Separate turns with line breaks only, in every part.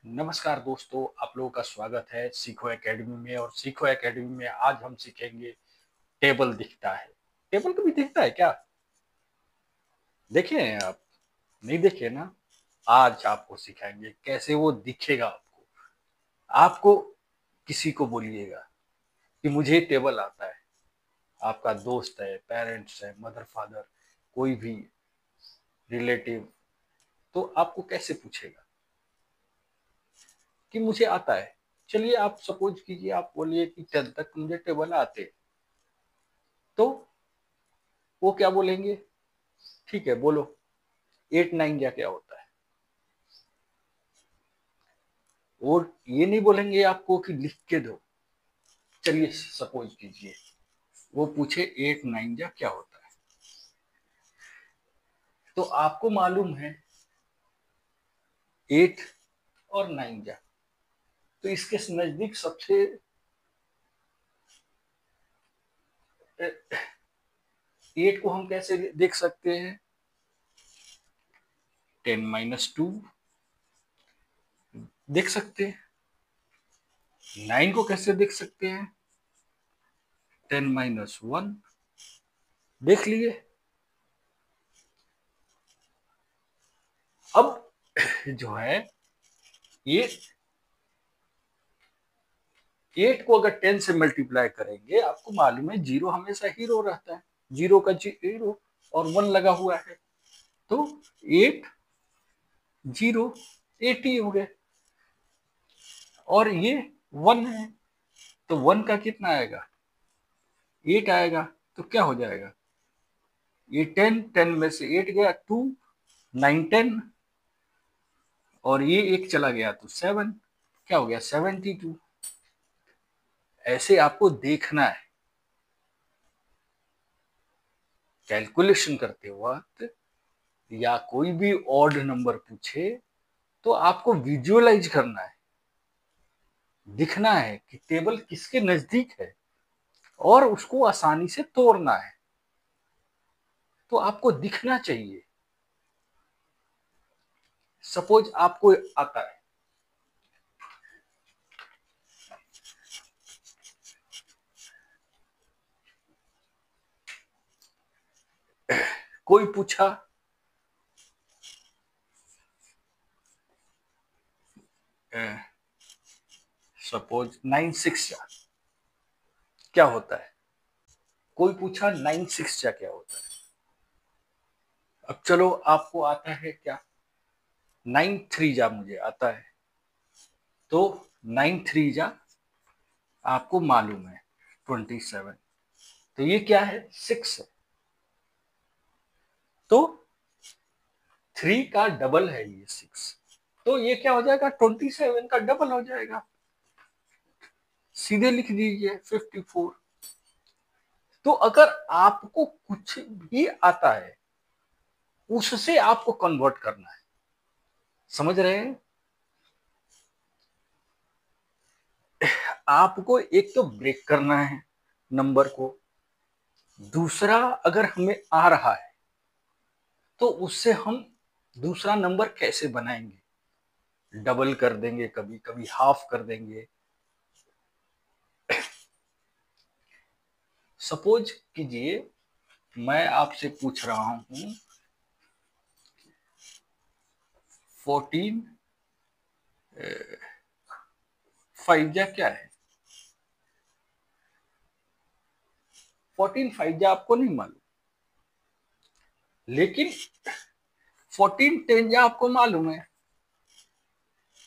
नमस्कार दोस्तों, आप लोगों का स्वागत है सीखो एकेडमी में। और सीखो एकेडमी में आज हम सीखेंगे टेबल दिखता है। टेबल कभी दिखता है क्या? देखे हैं आप? नहीं देखे ना? आज आपको सिखाएंगे कैसे वो दिखेगा आपको। आपको किसी को बोलिएगा कि मुझे टेबल आता है, आपका दोस्त है, पेरेंट्स है, मदर फादर, कोई भी रिलेटिव, तो आपको कैसे पूछेगा कि मुझे आता है। चलिए आप सपोज कीजिए, आप बोलिए कि 10 तक मुझे टेबल आते, तो वो क्या बोलेंगे? ठीक है, बोलो 8 9 या क्या होता है। और ये नहीं बोलेंगे आपको कि लिख के दो। चलिए सपोज कीजिए वो पूछे 8 9 या क्या होता है, तो आपको मालूम है 8 और 9 या, तो इसके नजदीक सबसे 8 को हम कैसे देख सकते हैं? 10 - 2 देख सकते हैं। 9 को कैसे देख सकते हैं? 10 - 1 देख लिए। अब जो है ये 8 को अगर 10 से मल्टीप्लाई करेंगे, आपको मालूम है जीरो हमेशा हीरो रहता है, जीरो का जीरो और 1 लगा हुआ है, तो 8 0 80 हो गए। और ये 1 है, तो 1 का कितना आएगा? 8 आएगा। तो क्या हो जाएगा? ये 10 10 में से 8 गया, 2 9 10, और ये एक चला गया तो 7, क्या हो गया? 72। ऐसे आपको देखना है कैलकुलेशन करते वक्त, या कोई भी ऑड नंबर पूछे तो आपको विजुअलाइज करना है, दिखना है कि टेबल किसके नजदीक है और उसको आसानी से तोड़ना है। तो आपको दिखना चाहिए। सपोज आपको आता है, कोई पूछा सपोज 9 6 क्या होता है? कोई पूछा 9 6 क्या होता है? अब चलो आपको आता है क्या? 9 3 मुझे आता है, तो 9 3 आपको मालूम है 27, तो ये क्या है? 6 है। तो 3 का डबल है ये 6, तो ये क्या हो जाएगा? 27 का डबल हो जाएगा। सीधे लिख दीजिए 54। तो अगर आपको कुछ भी आता है उससे आपको कन्वर्ट करना है, समझ रहे हैं? आपको एक तो ब्रेक करना है नंबर को, दूसरा अगर हमें आ रहा है तो उससे हम दूसरा नंबर कैसे बनाएंगे? डबल कर देंगे, कभी कभी हाफ कर देंगे। सपोज कीजिए मैं आपसे पूछ रहा हूं 14 5 क्या है? 14 5 आपको नहीं मालूम, लेकिन 14 10 आपको मालूम है,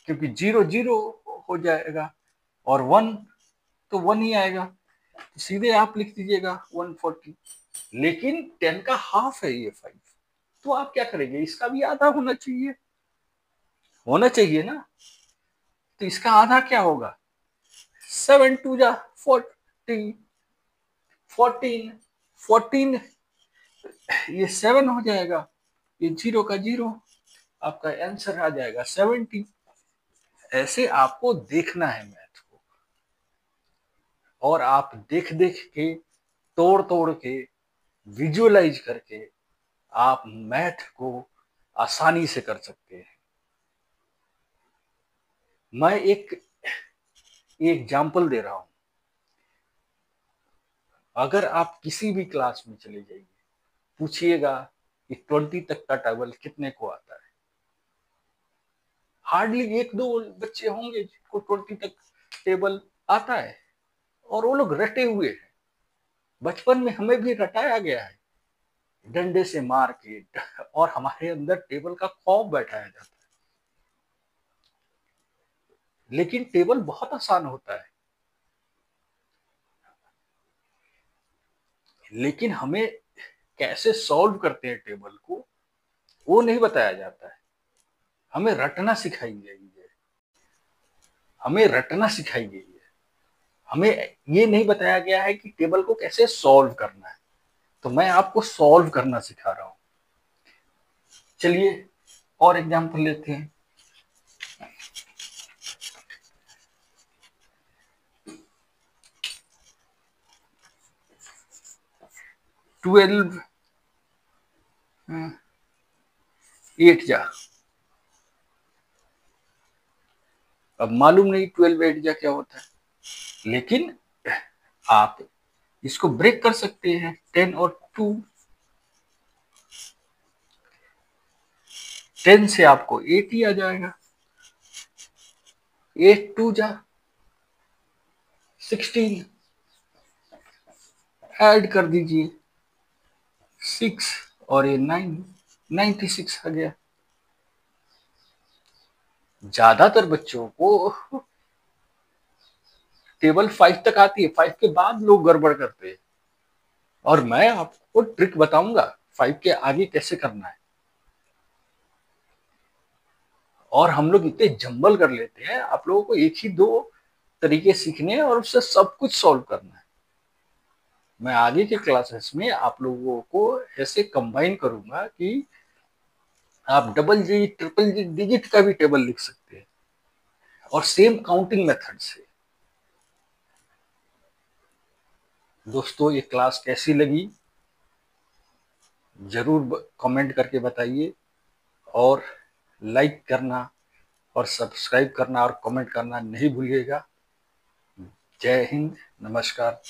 क्योंकि 0 0 हो जाएगा और 1 तो 1 ही आएगा, तो सीधे आप लिख दीजिएगा 140। लेकिन 10 का हाफ है ये 5, तो आप क्या करेंगे? इसका भी आधा होना चाहिए, होना चाहिए ना। तो इसका आधा क्या होगा? 7 2 14, 14 14, ये 7 हो जाएगा, ये जीरो का जीरो, आपका आंसर आ जाएगा 70। ऐसे आपको देखना है मैथ को, और आप देख देख के, तोड़ तोड़ के, विजुअलाइज करके आप मैथ को आसानी से कर सकते हैं। मैं एक एग्जाम्पल दे रहा हूं। अगर आप किसी भी क्लास में चले जाइए, पूछिएगा कि 20 तक का टेबल कितने को आता है, हार्डली एक दो बच्चे होंगे जिनको 20 तक टेबल आता है, और वो लोग रटे हुए हैं। बचपन में हमें भी रटाया गया है डंडे से मार के, और हमारे अंदर टेबल का खौफ बैठाया जाता है। लेकिन टेबल बहुत आसान होता है, लेकिन हमें कैसे सॉल्व करते हैं टेबल को, वो नहीं बताया जाता है। हमें रटना सिखाई गई है, हमें रटना सिखाई गई है। हमें ये नहीं बताया गया है कि टेबल को कैसे सॉल्व करना है। तो मैं आपको सॉल्व करना सिखा रहा हूं। चलिए और एग्जांपल लेते हैं। 12 8 जा, अब मालूम नहीं 12 8 जा क्या होता है, लेकिन आप इसको ब्रेक कर सकते हैं। 10 और 2, 10 से आपको 8 ही आ जाएगा। 8 2 जा 16, ऐड कर दीजिए 6 और ये 9, 96 आ गया। ज्यादातर बच्चों को टेबल 5 तक आती है, 5 के बाद लोग गड़बड़ करते हैं, और मैं आपको ट्रिक बताऊंगा 5 के आगे कैसे करना है। और हम लोग इतने जंबल कर लेते हैं, आप लोगों को एक ही दो तरीके सीखने हैं और उससे सब कुछ सॉल्व करना है। मैं आगे के क्लासेस में आप लोगों को ऐसे कंबाइन करूंगा कि आप डबल जी ट्रिपल जी डिजिट का भी टेबल लिख सकते हैं, और सेम काउंटिंग मेथड से। दोस्तों, ये क्लास कैसी लगी जरूर कमेंट करके बताइए, और लाइक करना और सब्सक्राइब करना और कमेंट करना नहीं भूलिएगा। जय हिंद, नमस्कार।